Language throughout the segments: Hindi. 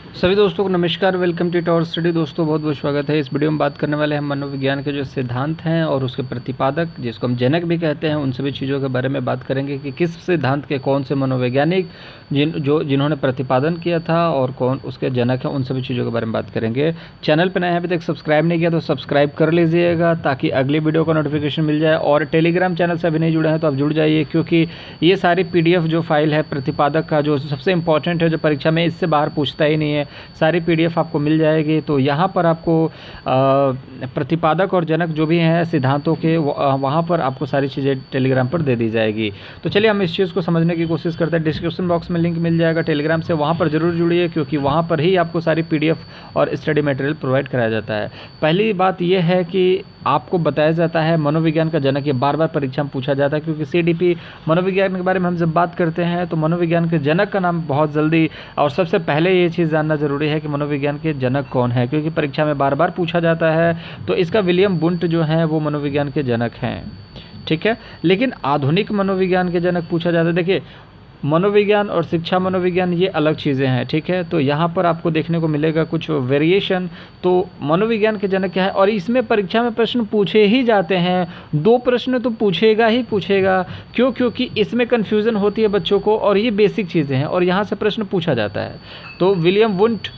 सभी दोस्तों को नमस्कार। Welcome to tower study. दोस्तों बहुत बहुत स्वागत है। इस वीडियो में बात करने वाले हैं मनोविज्ञान के जो सिद्धांत हैं और उसके प्रतिपादक, जिसको हम जनक भी कहते हैं, उन सभी चीज़ों के बारे में बात करेंगे कि किस सिद्धांत के कौन से मनोवैज्ञानिक जिन्होंने प्रतिपादन किया था और कौन उसके जनक हैं, उन सभी चीज़ों के बारे में बात करेंगे। चैनल पर नए हैं, अभी तक सब्सक्राइब नहीं किया तो सब्सक्राइब कर लीजिएगा ताकि अगली वीडियो का नोटिफिकेशन मिल जाए। और टेलीग्राम चैनल से अभी नहीं जुड़े हैं तो आप जुड़ जाइए, क्योंकि ये सारी PDF जो फाइल है प्रतिपादक का, जो सबसे इंपॉर्टेंट है, जो परीक्षा में इससे बाहर पूछता ही नहीं है, सारी PDF आपको मिल जाएगी। तो यहाँ पर आपको प्रतिपादक और जनक जो भी हैं सिद्धांतों के, वहाँ पर आपको सारी चीज़ें टेलीग्राम पर दे दी जाएगी। तो चलिए हम इस चीज़ को समझने की कोशिश करते हैं। डिस्क्रिप्शन बॉक्स में लिंक मिल जाएगा टेलीग्राम से, वहाँ पर ज़रूर जुड़िए, क्योंकि वहाँ पर ही आपको सारी PDF और स्टडी मटेरियल प्रोवाइड कराया जाता है। पहली बात यह है कि आपको बताया जाता है मनोविज्ञान का जनक, ये बार बार परीक्षा में पूछा जाता है, क्योंकि CDP मनोविज्ञान के बारे में हम जब बात करते हैं तो मनोविज्ञान के जनक का नाम बहुत जल्दी और सबसे पहले ये चीज़ जानना ज़रूरी है कि मनोविज्ञान के जनक कौन है, क्योंकि परीक्षा में बार बार पूछा जाता है। तो इसका विलियम वुंट जो है वो मनोविज्ञान के जनक हैं, ठीक है। लेकिन आधुनिक मनोविज्ञान के जनक पूछा जाता है। देखिए, मनोविज्ञान और शिक्षा मनोविज्ञान ये अलग चीज़ें हैं, ठीक है। तो यहाँ पर आपको देखने को मिलेगा कुछ वेरिएशन। तो मनोविज्ञान के जनक क्या है, और इसमें परीक्षा में प्रश्न पूछे ही जाते हैं। 2 प्रश्न तो पूछेगा ही पूछेगा। क्यों? क्योंकि इसमें कन्फ्यूज़न होती है बच्चों को, और ये बेसिक चीज़ें हैं और यहाँ से प्रश्न पूछा जाता है। तो विलियम वुंट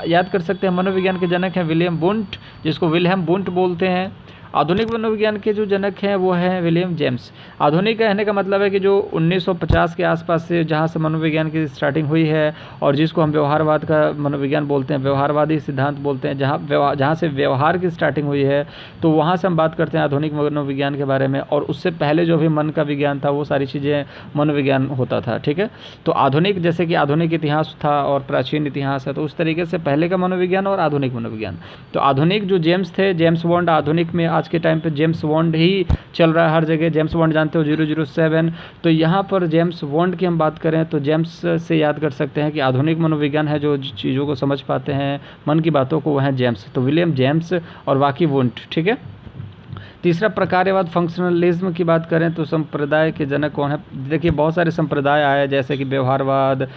याद कर सकते हैं, मनोविज्ञान के जनक हैं विलियम वुंट, जिसको विल्हेम वुंट बोलते हैं। आधुनिक मनोविज्ञान के जो जनक हैं वो हैं विलियम जेम्स। आधुनिक कहने का मतलब है कि जो 1950 के आसपास से जहाँ से मनोविज्ञान की स्टार्टिंग हुई है, और जिसको हम व्यवहारवाद का मनोविज्ञान बोलते हैं, व्यवहारवादी सिद्धांत बोलते हैं, जहाँ से व्यवहार की स्टार्टिंग हुई है, तो वहाँ से हम बात करते हैं आधुनिक मनोविज्ञान के बारे में। और उससे पहले जो भी मन का विज्ञान था, वो सारी चीज़ें मनोविज्ञान होता था, ठीक है। तो आधुनिक, जैसे कि आधुनिक इतिहास था और प्राचीन इतिहास है, तो उस तरीके से पहले का मनोविज्ञान और आधुनिक मनोविज्ञान। तो आधुनिक जो जेम्स थे, जेम्स बॉन्ड, आधुनिक में आज के टाइम पे जेम्स बॉन्ड ही चल रहा है हर जगह। जेम्स बॉन्ड जानते हो, 007। तो यहाँ पर जेम्स बॉन्ड की हम बात करें तो जेम्स से याद कर सकते हैं कि आधुनिक मनोविज्ञान है जो चीज़ों को समझ पाते हैं, मन की बातों को, वह है जेम्स। तो विलियम जेम्स और बाकी वुंट, ठीक है। तीसरा प्रकार्यवाद, फंक्शनलिज्म की बात करें तो संप्रदाय के जनक कौन है। देखिए, बहुत सारे संप्रदाय आए, जैसे कि व्यवहारवाद,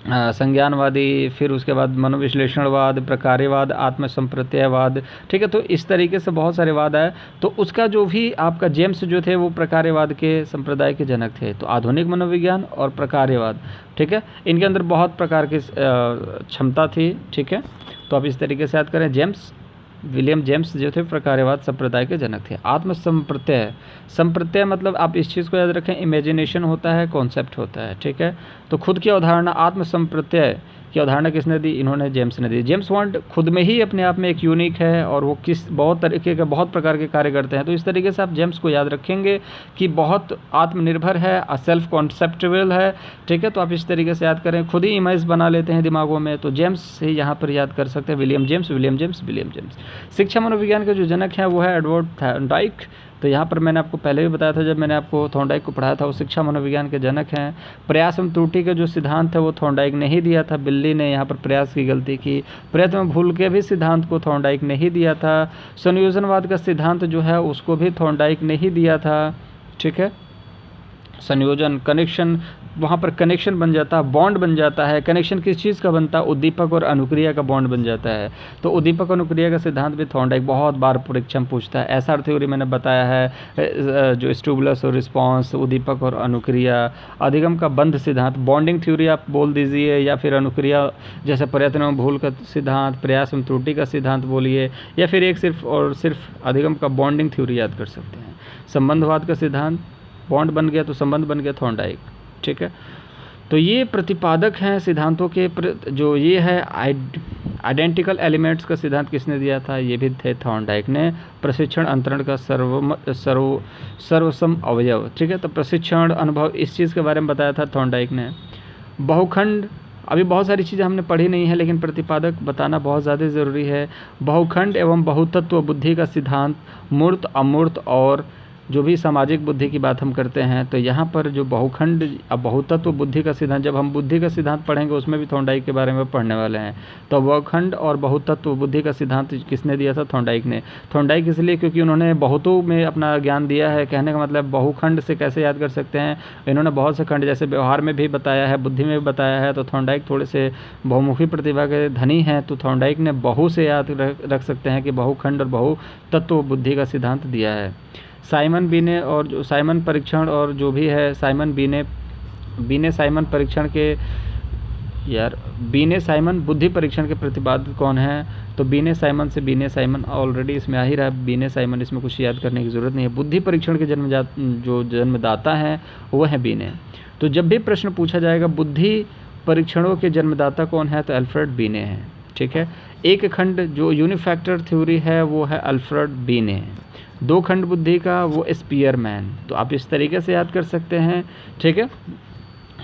संज्ञानवादी, फिर उसके बाद मनोविश्लेषणवाद, प्रकार्यवाद, आत्मसंप्रत्ययवाद, ठीक है। तो इस तरीके से बहुत सारे वाद आए। तो उसका जो भी आपका जेम्स जो थे वो प्रकार्यवाद के संप्रदाय के जनक थे। तो आधुनिक मनोविज्ञान और प्रकार्यवाद, ठीक है, इनके अंदर बहुत प्रकार की क्षमता थी, ठीक है। तो आप इस तरीके से याद करें, विलियम जेम्स जो थे प्रकार्यवाद संप्रदाय के जनक थे। आत्मसंप्रत्यय, संप्रत्यय मतलब आप इस चीज़ को याद रखें, इमेजिनेशन होता है, कॉन्सेप्ट होता है, ठीक है। तो खुद की अवधारणा, आत्मसंप्रत्यय की अवधारणा किसने दी? इन्होंने, जेम्स ने दी। जेम्स बॉन्ड खुद में ही अपने आप में एक यूनिक है, और वो बहुत तरीके के, बहुत प्रकार के कार्य करते हैं। तो इस तरीके से आप जेम्स को याद रखेंगे कि बहुत आत्मनिर्भर है, सेल्फ कॉन्सेप्टेबल है, ठीक है। तो आप इस तरीके से याद करें, खुद ही इमेज बना लेते हैं दिमागों में। तो जेम्स से यहाँ पर याद कर सकते हैं William James, William James, William James. शिक्षा मनोविज्ञान के जो जनक हैं वो है एडवर्ड थॉर्नडाइक। तो यहाँ पर मैंने आपको पहले भी बताया था, जब मैंने आपको थॉर्नडाइक को पढ़ाया था, वो शिक्षा मनोविज्ञान के जनक हैं। प्रयास एवं त्रुटि का जो सिद्धांत है वो थॉर्नडाइक ने ही दिया था, बिल्ली ने यहाँ पर प्रयास की गलती की। प्रयत्न में भूल के भी सिद्धांत को थॉर्नडाइक ने ही दिया था। संयोजनवाद का सिद्धांत जो है उसको भी थॉर्नडाइक ने ही दिया था, ठीक है। संयोजन, कनेक्शन, वहाँ पर कनेक्शन बन जाता है, बॉन्ड बन जाता है। कनेक्शन किस चीज़ का बनता है? उद्दीपक और अनुक्रिया का बॉन्ड बन जाता है। तो उद्दीपक और अनुक्रिया का सिद्धांत भी थॉर्नडाइक बहुत बार परीक्षा में पूछता है। एसआर थ्योरी मैंने बताया है, जो स्टिमुलस और रिस्पॉन्स, उद्दीपक और अनुक्रिया। अधिगम का बंध सिद्धांत, बॉन्डिंग थ्योरी आप बोल दीजिए, या फिर अनुक्रिया जैसे प्रयत्न में भूल का सिद्धांत, प्रयास में त्रुटि का सिद्धांत बोलिए, या फिर एक सिर्फ अधिगम का बॉन्डिंग थ्योरी याद कर सकते हैं। संबंधवाद का सिद्धांत, बॉन्ड बन गया तो संबंध बन गया, थॉर्नडाइक, ठीक है। तो ये प्रतिपादक हैं सिद्धांतों के। जो ये है आइडेंटिकल एलिमेंट्स का सिद्धांत किसने दिया था? ये भी थे थॉर्नडाइक ने। प्रशिक्षण अंतरण का सर्वसम अवयव, ठीक है। तो प्रशिक्षण अनुभव, इस चीज़ के बारे में बताया था थॉर्नडाइक ने। बहुखंड, अभी बहुत सारी चीज़ें हमने पढ़ी नहीं है, लेकिन प्रतिपादक बताना बहुत ज़्यादा ज़रूरी है। बहुखंड एवं बहुतत्व बुद्धि का सिद्धांत, मूर्त, अमूर्त और जो भी सामाजिक बुद्धि की बात हम करते हैं, तो यहाँ पर जो बहुखंड अब बहुतत्व बुद्धि का सिद्धांत, जब हम बुद्धि का सिद्धांत पढ़ेंगे उसमें भी थॉर्नडाइक के बारे में पढ़ने वाले हैं। तो बहुखंड और बहुतत्व बुद्धि का सिद्धांत किसने दिया था? थॉर्नडाइक ने। थॉर्नडाइक इसलिए क्योंकि उन्होंने बहुतों में अपना ज्ञान दिया है। कहने का मतलब बहुखंड से कैसे याद कर सकते हैं, इन्होंने बहुत से खंड जैसे व्यवहार में भी बताया है, बुद्धि में भी बताया है। तो थॉर्नडाइक थोड़े से बहुमुखी प्रतिभा के धनी हैं, तो थॉर्नडाइक ने बहु से याद रख सकते हैं कि बहुखंड और बहुतत्व बुद्धि का सिद्धांत दिया है। साइमन बीने और जो साइमन परीक्षण और जो भी है साइमन बीने साइमन परीक्षण के बीने साइमन बुद्धि परीक्षण के प्रतिपादक कौन है? तो बीने साइमन से बीने साइमन ऑलरेडी इसमें आ ही रहा है, बीने साइमन, इसमें कुछ याद करने की ज़रूरत नहीं है। बुद्धि परीक्षण के जो जन्मदाता हैं वो है बीने। तो जब भी प्रश्न पूछा जाएगा बुद्धि परीक्षणों के जन्मदाता कौन है, तो अल्फ्रेड बीने हैं। ठीक है। एक खंड जो यूनिफैक्टर थ्योरी है वो है अल्फ्रेड बीने। दो खंड बुद्धि का वो स्पीयरमैन। तो आप इस तरीके से याद कर सकते हैं, ठीक है,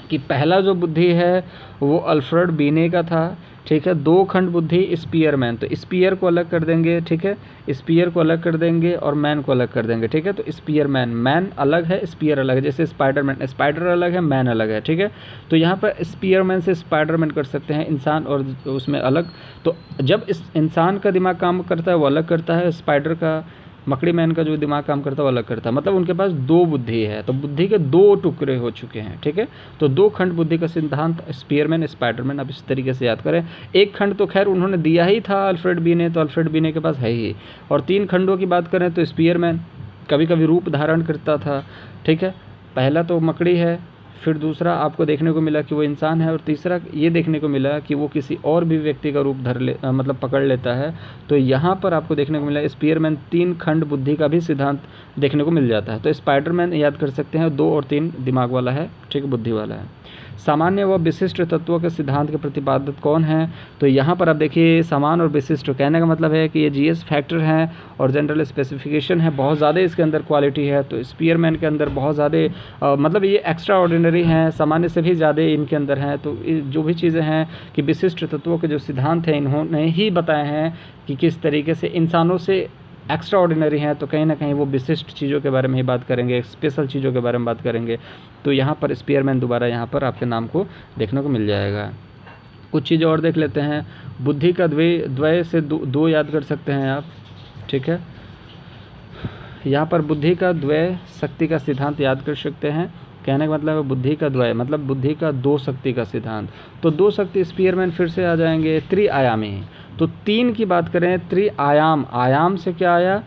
कि पहला जो बुद्धि है वो अल्फ्रेड बीने का था। ठीक है। दो खंड बुद्धि स्पीयरमैन, तो स्पीयर को अलग कर देंगे। ठीक है। स्पीयर को अलग कर देंगे और मैन को अलग कर देंगे। ठीक है। तो स्पीयरमैन, मैन अलग है, स्पीयर अलग है। जैसे स्पाइडरमैन, स्पाइडर अलग है, मैन अलग है। ठीक है। तो यहाँ पर स्पीयरमैन से स्पाइडरमैन कर सकते हैं, इंसान और उसमें अलग। तो जब इस इंसान का दिमाग काम करता है वो अलग करता है, स्पाइडर का, मकड़ी मैन का जो दिमाग काम करता है वो अलग करता है। मतलब उनके पास दो बुद्धि है, तो बुद्धि के दो टुकड़े हो चुके हैं। ठीक है। तो दो खंड बुद्धि का सिद्धांत स्पीयरमैन, स्पाइडरमैन, अब इस तरीके से याद करें। एक खंड तो खैर उन्होंने दिया ही था अल्फ्रेड बीने, तो अल्फ्रेड बीने के पास है ही। और तीन खंडों की बात करें तो स्पीयरमैन कभी कभी रूप धारण करता था। ठीक है। पहला तो मकड़ी है, फिर दूसरा आपको देखने को मिला कि वो इंसान है, और तीसरा ये देखने को मिला कि वो किसी और भी व्यक्ति का रूप मतलब पकड़ लेता है। तो यहाँ पर आपको देखने को मिला स्पीयरमैन तीन खंड बुद्धि का भी सिद्धांत देखने को मिल जाता है। तो स्पाइडरमैन याद कर सकते हैं, 2 और 3 दिमाग वाला है, ठीक, बुद्धि वाला है। सामान्य व विशिष्ट तत्वों के सिद्धांत के प्रतिपादक कौन हैं? तो यहाँ पर आप देखिए समान और विशिष्ट, कहने का मतलब है कि ये जीएस फैक्टर हैं और जनरल स्पेसिफिकेशन है, बहुत ज़्यादा इसके अंदर क्वालिटी है। तो स्पीयरमैन के अंदर बहुत ज़्यादा मतलब ये एक्स्ट्रा ऑर्डिनरी हैं, सामान्य से भी ज़्यादा इनके अंदर हैं। तो जो भी चीज़ें हैं कि विशिष्ट तत्वों के जो सिद्धांत हैं इन्होंने ही बताए हैं कि किस तरीके से इंसानों से एक्स्ट्रा ऑर्डिनरी हैं। तो कहीं ना कहीं वो विशिष्ट चीज़ों के बारे में ही बात करेंगे, स्पेशल चीज़ों के बारे में बात करेंगे। तो यहाँ पर स्पीयरमैन दोबारा यहाँ पर आपके नाम को देखने को मिल जाएगा। कुछ चीज़ें और देख लेते हैं। बुद्धि का द्वय से दो याद कर सकते हैं आप। ठीक है। यहाँ पर बुद्धि का द्वय शक्ति का सिद्धांत याद कर सकते हैं। कहने का मतलब है बुद्धि का द्वय मतलब बुद्धि का दो शक्ति का सिद्धांत। तो दो शक्ति स्पीयरमैन फिर से आ जाएंगे। त्रिआयामी, तो 3 की बात करें, त्रिआयाम, आयाम से क्या आया?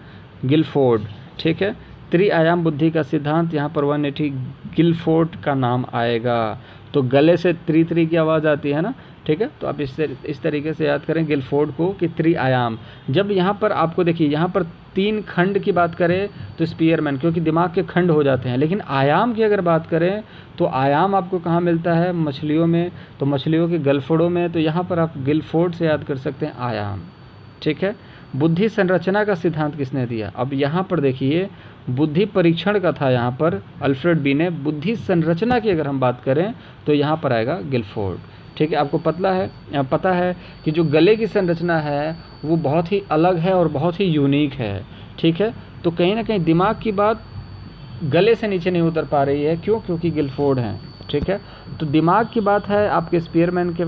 गिलफोर्ड। ठीक है। त्रिआयाम बुद्धि का सिद्धांत यहाँ पर 180 गिलफोर्ड का नाम आएगा। तो गले से त्रि की आवाज़ आती है ना, ठीक है। तो आप इस तरीके से याद करें गिलफोर्ड को कि त्रिआयाम। जब यहाँ पर आपको देखिए यहाँ पर 3 खंड की बात करें तो स्पीयरमैन, क्योंकि दिमाग के खंड हो जाते हैं। लेकिन आयाम की अगर बात करें तो आयाम आपको कहाँ मिलता है? मछलियों में, तो मछलियों के गलफोड़ों में। तो यहाँ पर आप गिलफोर्ड से याद कर सकते हैं आयाम। ठीक है। बुद्धि संरचना का सिद्धांत किसने दिया? अब यहाँ पर देखिए बुद्धि परीक्षण का था यहाँ पर अल्फ्रेड बीने। बुद्धि संरचना की अगर हम बात करें तो यहाँ पर आएगा गिलफोर्ड। ठीक है। आपको पता है कि जो गले की संरचना है वो बहुत ही अलग है और बहुत ही यूनिक है। ठीक है। तो कहीं ना कहीं दिमाग की बात गले से नीचे नहीं उतर पा रही है। क्यों? क्योंकि गिलफोर्ड हैं। ठीक है। तो दिमाग की बात है आपके स्पीयरमैन के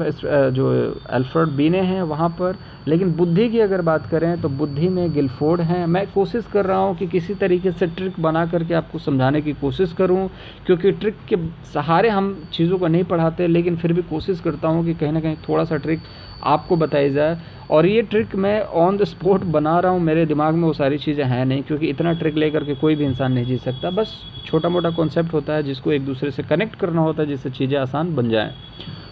जो अल्फ्रेड बीने हैं वहाँ पर। लेकिन बुद्धि की अगर बात करें तो बुद्धि में गिलफोर्ड हैं। मैं कोशिश कर रहा हूँ कि किसी तरीके से ट्रिक बना करके आपको समझाने की कोशिश करूँ, क्योंकि ट्रिक के सहारे हम चीज़ों को नहीं पढ़ाते, लेकिन फिर भी कोशिश करता हूँ कि कहीं ना कहीं थोड़ा सा ट्रिक आपको बताई जाए। और ये ट्रिक मैं ऑन द स्पॉट बना रहा हूँ, मेरे दिमाग में वो सारी चीज़ें हैं नहीं, क्योंकि इतना ट्रिक लेकर के कोई भी इंसान नहीं जी सकता। बस छोटा मोटा कॉन्सेप्ट होता है जिसको एक दूसरे से कनेक्ट करना होता है जिससे चीज़ें आसान बन जाएं।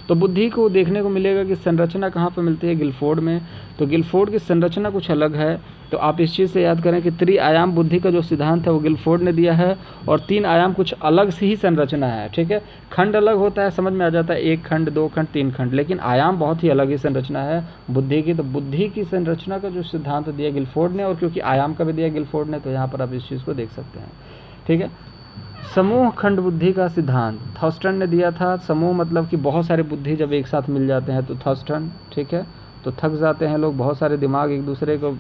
तो बुद्धि को देखने को मिलेगा कि संरचना कहाँ पर मिलती है? गिलफोर्ड में। तो गिलफोर्ड की संरचना कुछ अलग है। तो आप इस चीज़ से याद करें कि त्रिआयाम बुद्धि का जो सिद्धांत है वो गिलफोर्ड ने दिया है, और 3 आयाम कुछ अलग से ही संरचना है। ठीक है। खंड अलग होता है, समझ में आ जाता है, 1 खंड, 2 खंड, 3 खंड, लेकिन आयाम बहुत ही अलग ही संरचना है बुद्धि की। तो बुद्धि की संरचना का जो सिद्धांत दिया गिलफोर्ड ने, और क्योंकि आयाम का भी दिया गिलफोर्ड ने, तो यहाँ पर आप इस चीज़ को देख सकते हैं। ठीक है। समूह खंड बुद्धि का सिद्धांत थॉर्स्टन ने दिया था। समूह मतलब कि बहुत सारे बुद्धि जब एक साथ मिल जाते हैं तो थॉर्स्टन। ठीक है। तो थक जाते हैं लोग, बहुत सारे दिमाग एक दूसरे को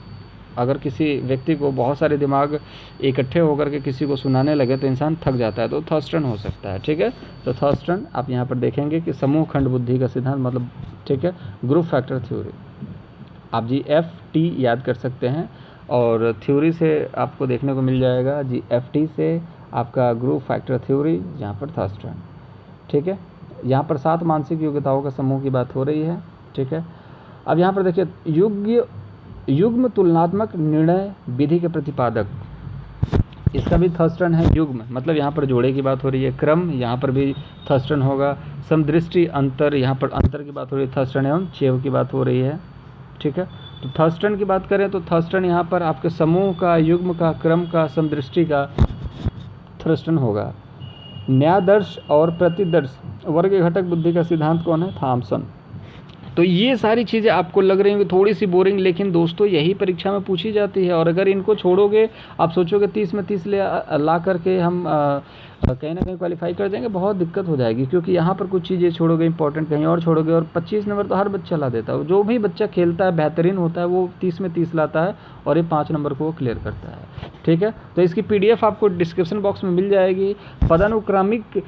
अगर किसी व्यक्ति को बहुत सारे दिमाग इकट्ठे होकर के किसी को सुनाने लगे तो इंसान थक जाता है, तो थर्स्टन हो सकता है। ठीक है, तो थर्स्टन आप यहाँ पर देखेंगे कि समूह खंड बुद्धि का सिद्धांत मतलब, ठीक है, ग्रुप फैक्टर थ्योरी। आप GFT याद कर सकते हैं और थ्योरी से आपको देखने को मिल जाएगा GFT से आपका ग्रुप फैक्टर थ्योरी, यहाँ पर थर्स्टन। ठीक है, यहाँ पर 7 मानसिक योग्यताओं का समूह की बात हो रही है। ठीक है, अब यहाँ पर देखिए युग्म तुलनात्मक निर्णय विधि के प्रतिपादक, इसका भी थर्स्टन है। युग्म मतलब यहाँ पर जोड़े की बात हो रही है। क्रम यहाँ पर भी थर्स्टन होगा। समदृष्टि अंतर, यहाँ पर अंतर की बात हो रही है, थर्स्टन एवं चेव की बात हो रही है। ठीक है, तो थर्स्टन की बात करें तो थर्स्टन यहाँ पर आपके समूह का, युग्म का, क्रम का, समदृष्टि का थर्स्टन होगा। न्यायदर्श और प्रतिदर्श वर्ग घटक बुद्धि का सिद्धांत कौन है? थॉमसन। तो ये सारी चीज़ें आपको लग रही होंगी थोड़ी सी बोरिंग, लेकिन दोस्तों यही परीक्षा में पूछी जाती है। और अगर इनको छोड़ोगे, आप सोचोगे 30 में 30 ला करके हम कहीं ना कहीं क्वालिफाई कर देंगे, बहुत दिक्कत हो जाएगी, क्योंकि यहाँ पर कुछ चीज़ें छोड़ोगे इंपॉर्टेंट, कहीं और छोड़ोगे, और 25 नंबर तो हर बच्चा ला देता है। जो भी बच्चा खेलता है, बेहतरीन होता है, वो 30 में 30 लाता है और ये 5 नंबर को वो क्लियर करता है। ठीक है, तो इसकी PDF आपको डिस्क्रिप्शन बॉक्स में मिल जाएगी। पदानुक्रमिक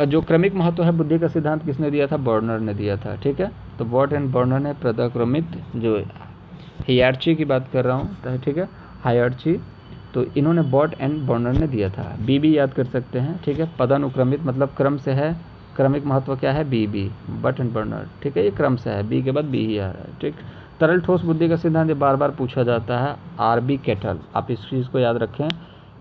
जो क्रमिक महत्व है बुद्धि का सिद्धांत किसने दिया था? बर्नर ने दिया था। ठीक है, तो बॉट एंड बर्नर ने पदानुक्रमित, जो हायरार्ची की बात कर रहा हूँ, ठीक है, हायरार्ची, तो इन्होंने बॉट एंड बर्नर ने दिया था। BB याद कर सकते हैं। ठीक है, पदानुक्रमित मतलब क्रम से है, क्रमिक महत्व क्या है? BB, but and burner. ठीक है, ये क्रम से है, B के बाद B ही आ रहा है। ठीक, तरल ठोस बुद्धि का सिद्धांत ये बार बार पूछा जाता है। RB केटल, आप इस चीज़ को याद रखें।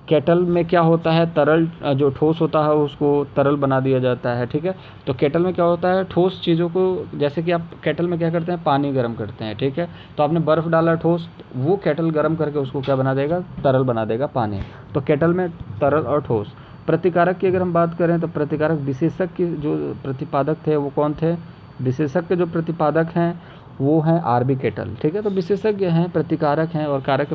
केटल में क्या होता है? तरल जो ठोस होता है उसको तरल बना दिया जाता है। ठीक है, तो केटल में क्या होता है? ठोस चीज़ों को, जैसे कि आप केटल में क्या करते हैं? पानी गर्म करते हैं। ठीक है, तो आपने बर्फ़ डाला ठोस, वो केटल गर्म करके उसको क्या बना देगा? तरल बना देगा, पानी। तो केटल में तरल और ठोस। प्रतिकारक की अगर हम बात करें तो प्रतिकारक विशेषज्ञ जो प्रतिपादक थे वो कौन थे? विशेषज्ञ जो प्रतिपादक हैं वो हैं RB केटल। ठीक है, तो विशेषज्ञ हैं, प्रतिकारक हैं, और कारक की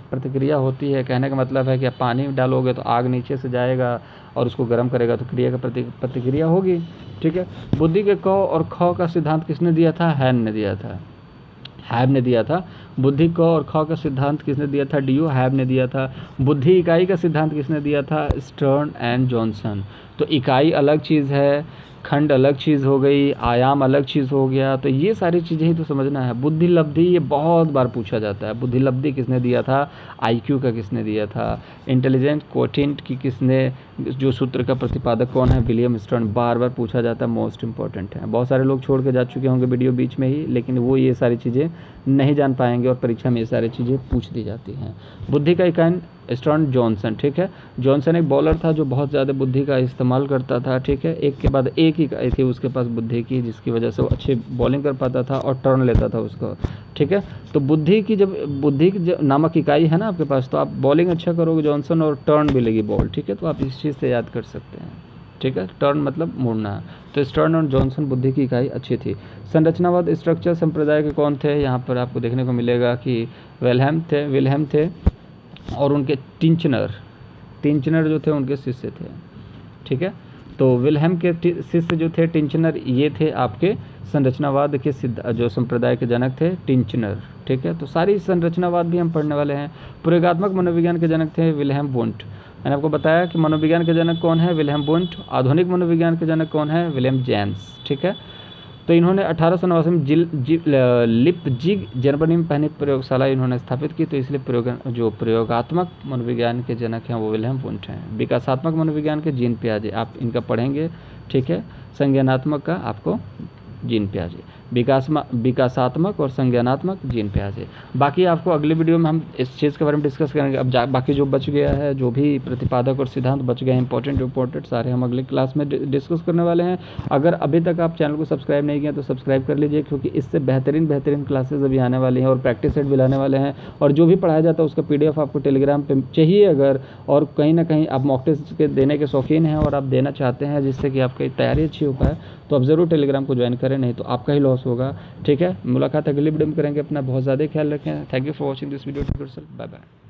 प्रतिक्रिया होती है। कहने का मतलब है कि आप पानी डालोगे तो आग नीचे से जाएगा और उसको गर्म करेगा, तो क्रिया का प्रतिक्रिया होगी। ठीक है, बुद्धि के क और ख का सिद्धांत किसने दिया था? हैन ने दिया था, हैब ने दिया था। बुद्धि क और ख का सिद्धांत किसने दिया था? DO हैब ने दिया था। बुद्धि इकाई का सिद्धांत किसने दिया था? Stern and Johnson. तो इकाई अलग चीज़ है, खंड अलग चीज़ हो गई, आयाम अलग चीज़ हो गया, तो ये सारी चीज़ें ही तो समझना है। बुद्धि लब्धि ये बहुत बार पूछा जाता है। बुद्धि लब्धि किसने दिया था? IQ का किसने दिया था? इंटेलिजेंट क्वोटिएंट की किसने, जो सूत्र का प्रतिपादक कौन है? William stern. बार बार पूछा जाता है, मोस्ट इंपॉर्टेंट है। बहुत सारे लोग छोड़ के जा चुके होंगे वीडियो बीच में ही, लेकिन वो ये सारी चीज़ें नहीं जान पाएंगे और परीक्षा में ये सारी चीज़ें पूछ दी जाती हैं। बुद्धि का इकाई स्टर्न जॉनसन। ठीक है, जॉनसन एक बॉलर था जो बहुत ज़्यादा बुद्धि का इस्तेमाल करता था। ठीक है, एक के बाद एक इकाई थी उसके पास बुद्धि की, जिसकी वजह से वो अच्छे बॉलिंग कर पाता था और टर्न लेता था उसको। ठीक है, तो बुद्धि की नामक इकाई है ना आपके पास, तो आप बॉलिंग अच्छा करोगे जॉनसन, और टर्न भी लगी बॉल। ठीक है, तो आप इस चीज़ से याद कर सकते हैं। ठीक है, टर्न मतलब मुड़ना। तो स्टर्न और जॉनसन बुद्धि की इकाई अच्छी थी। संरचनावाद स्ट्रक्चर संप्रदाय के कौन थे? यहाँ पर आपको देखने को मिलेगा कि विल्हेम थे और उनके टिंचनर जो थे उनके शिष्य थे। ठीक है, तो विल्हेम के शिष्य जो थे टिंचनर, ये थे आपके संरचनावाद के जो संप्रदाय के जनक थे, टिंचनर। ठीक है, तो सारी संरचनावाद भी हम पढ़ने वाले हैं। प्रयोगात्मक मनोविज्ञान के जनक थे विल्हेम वुंट। मैंने आपको बताया कि मनोविज्ञान के जनक कौन है? Wilhelm Wundt. आधुनिक मनोविज्ञान के जनक कौन है? William James. ठीक है, तो इन्होंने 1889 में लिपजिग जर्मनी में पहली प्रयोगशाला इन्होंने स्थापित की। तो इसलिए जो प्रयोगात्मक मनोविज्ञान के जनक हैं वो विल्हेम वुंट हैं। विकासात्मक मनोविज्ञान के जीन पियाजे, आप इनका पढ़ेंगे। ठीक है, संज्ञानात्मक का आपको जीन पियाजे, विकासात्मक और संज्ञानात्मक जीन पियाजे। बाकी आपको अगले वीडियो में हम इस चीज़ के बारे में डिस्कस करेंगे। अब बाकी जो बच गया है, जो भी प्रतिपादक और सिद्धांत बच गए इंपॉर्टेंट सारे हम अगले क्लास में डिस्कस करने वाले हैं। अगर अभी तक आप चैनल को सब्सक्राइब नहीं किया तो सब्सक्राइब कर लीजिए, क्योंकि इससे बेहतरीन क्लासेज अभी आने वाली हैं और प्रैक्टिस सेट भी लाने वाले हैं। और जो भी पढ़ाया जाता है उसका PDF आपको टेलीग्राम पर चाहिए अगर, और कहीं ना कहीं आप मॉक टेस्ट के देने के शौकीन हैं और आप देना चाहते हैं जिससे कि आपकी तैयारी अच्छी हो पाए, तो आप ज़रूर टेलीग्राम को ज्वाइन करें, नहीं तो आपका ही लॉस होगा। ठीक है, मुलाकात अगली वीडियो में करेंगे। अपना बहुत ज़्यादा ख्याल रखें। Thank you for watching this video. Bye bye.